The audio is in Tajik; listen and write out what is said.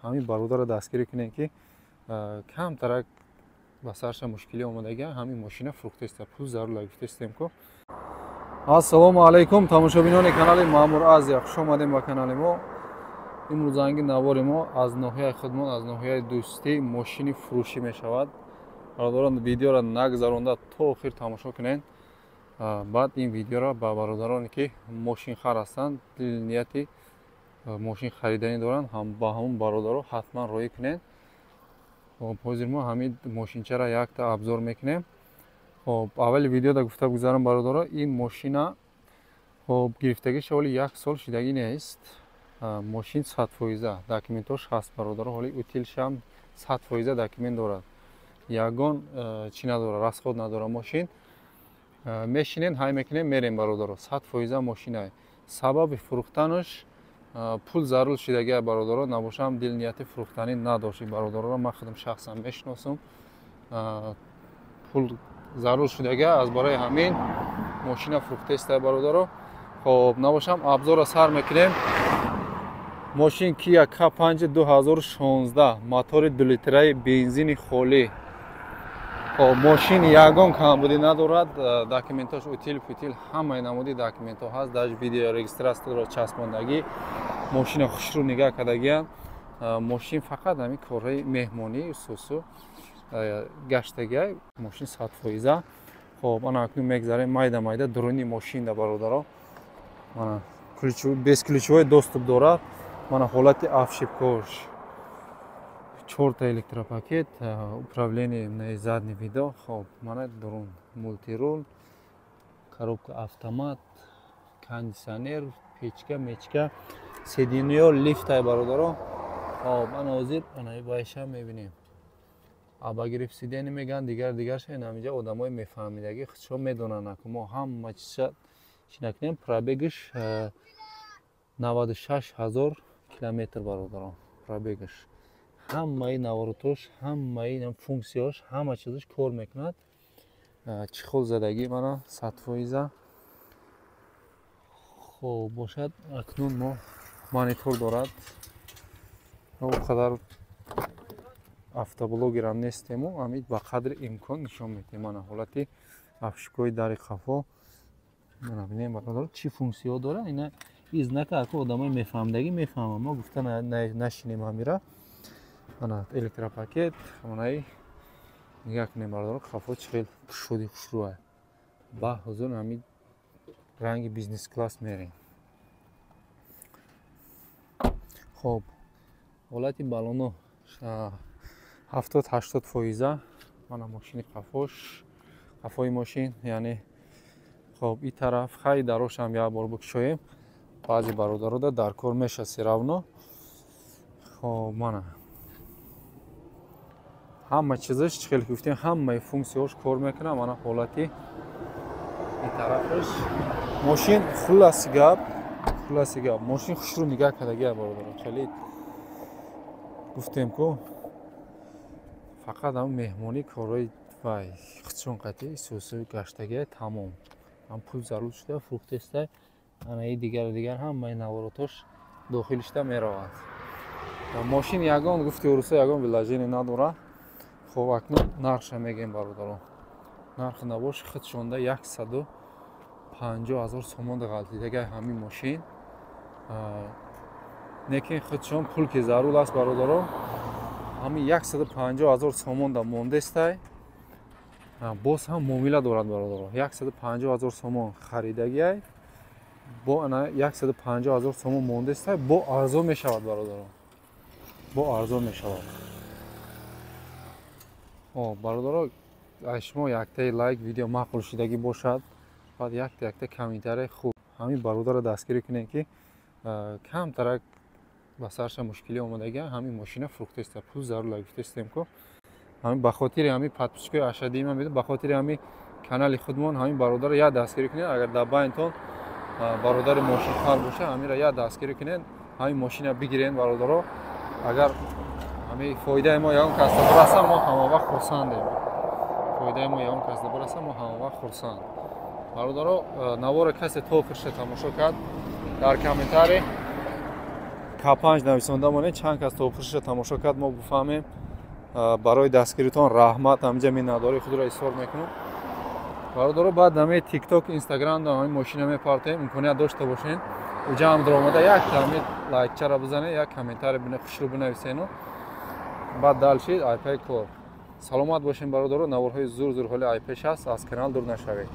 ҳамин бародарро дастгирӣ кунем ки камтарак ба сарша мушкилӣ омадаги ҳамин мошина фурӯхта иста пул зарур лагифта истем ко. Ассалому алайкум тамошобинони канали Маъмур Азия, хуш омадем ба канали мо. имрӯзанги навори мо аз ноҳияи худмон, аз ноҳияи дӯстӣ мошини фурӯшӣ мешавад. бародарон видеоро нагзаронда то охир тамошо кунед. баъд ин видеоро ба бародароне ки мошинхар ҳастанд, дили нияти мошин хариданӣ доранд, ба ҳамон бародаро ҳатман роӣ кунед. ҳозир мо ҳамин мошинчаро якта абзор мекунем. аввали видеода гуфта гузарам бародаро, ин мошина гирифтагиша ҳоли 1 сол шудагӣ нест. мошин 100% документош ҳаст бародаро, ҳоли утилшам 100% документ дорад. ягон чӣ надорад, расход надорад мошин. мешинен ҳай мекунем мерем бародаро, 100% мошинае. сабаби фурӯхтанаш пул зарур шудагия бародаро, набошам дил нияти фурӯхтанӣ надошти бародароро ман худам шахсан мешиносам. пул зарур шудагия аз барои ҳамин мошина фурӯхта истае бародаро. хоб набошам абзорро сар мекунем. мошин Kia K5 2016, мотори 2 литраи бензини холӣ. мошин ягон камбудӣ надорад, документош утил путил ҳамаи намуди документҳо ҳаст, даже видео регистратсияро часпондагӣ, мошина хушрӯ нигаҳ кардагия. мошин фақат ҳамин корҳои меҳмонӣ сусу гаштагия, мошин 100%. хоб ана акнун мегзарем майда майда дуруни мошинда бародаро. мана без ключевой доступ дорад. мана ҳолати афшипкош, 4 электропакет, управление на задний видо. хоб мана дурун мультирул, коробка автомат, кондиционер, печка мечка, сиденьё лифтай бародаро. хоб ана ҳозир ана байша мебинем. аба гирифт сидени меган дигарша инамиҷа одамои мефаҳмидаги худшо медонанд, ки мо ҳама чиза чӣ накунем. пробегиш 96 000 километр бародаро. пробегиш ҳамаи наворотош, ҳамаи функсияш, ҳама чизаш кор мекунад. чихол задагӣ мана 100%. хоб бошад акнун мо монитор дорад. он қадар автоблогерам нестему, амид ба қадри имкон нишон медиҳем. мана ҳолати афшикои дари қафо мана бинем бародаро чӣ функсия дора. ина изнака аку одамои мефаҳмдагӣ мефаҳмам, мо гуфта нашинем ҳамира. мана электропакет, манаи нигаҳ кунем бародаро, қафо чӣ хел пушоди хушрӯа. ба ҳозир ҳамин ранги бизнес класс мерем. хоб ҳолати балоно 70-80%. мана мошини қафои мошин, яъне хоб ин тараф хай дарошам як бор бикушоем. баъзе бародарода дар кор мешаси равно. хоб мана ҳама чизаш чӣ хел гуфтем, ҳамаи функсияш кор мекунад. мана ҳолати ин тарафаш мошин хуласи гап мошин хушрӯ нигаҳ кардагия бародаро. хеле гуфтем ку фақат ҳам меҳмонӣ корҳои вай худшон қатъи сусӯи гаштагия тамом. ҳам пул зарур шуда фурӯхта истае. анаи дигар ҳамаи наворотош дохилишда меравад. мошин ягон гуфти урусо ягон вилажене надорад. хоб акнун нархша мегем бародаро. нархи набош худ шонда 150 000 сомон ғалтидагия ҳамин мошин. некин худшон пул ки зарур аст бародаро. ҳамин 150 000 сомон да мондестай. боз ҳам муомила дорад бародаро. 150 000 сомон харидагия бо ана 150 000 сомон мондестай бо арзон мешавад бародаро. бо арзон мешавад. бародаро шумо яктаи лайк видео маъқул шудагӣ бошад, баъд якта комментария хуб ҳамин бародарро дастгирӣ кунем ки камтарак ба сарша мушкилӣ омадаги ҳамин мошина фурӯхта иста пул зарур лагифта истем ко. ҳамин ба хотири ҳамин подписчикои ашадии ман бидон, ба хотири ҳамин канали худмон ҳамин бародарро як дастгирӣ кунед. агар дар байнтон бародари мошинхар боша, ҳаминро як дастгирӣ кунед, ҳамин мошина бигирен бародаро. агар ҳамин фоидаи мо ягон касда бираса, мо ҳамавақт хурсандем. фоидаи мо ягон касда бираса, мо ҳамавақт хурсанд. бародаро навора касе то охирша тамошо кард, дар комментарий К5 нависонда монед, чанд кас топуршиша тамошо кард, мо бифаҳмем барои дастгиритон раҳмат ҳамҷа миннатдории худро изҳор мекунам. Бародаро, баъд ҳамаи TikTok, Instagram да ҳамаи мошина мепартем, имконият дошта бошен. Уҷа ҳам даромада як ҳамин лайкчара бизанед, як комментарий хушрӯ бинависену. Баъд дал шид айпаи кор. Саломат бошен бародаро, наворҳои зур ҳоли айпеш аст, аз канал дур нашавед.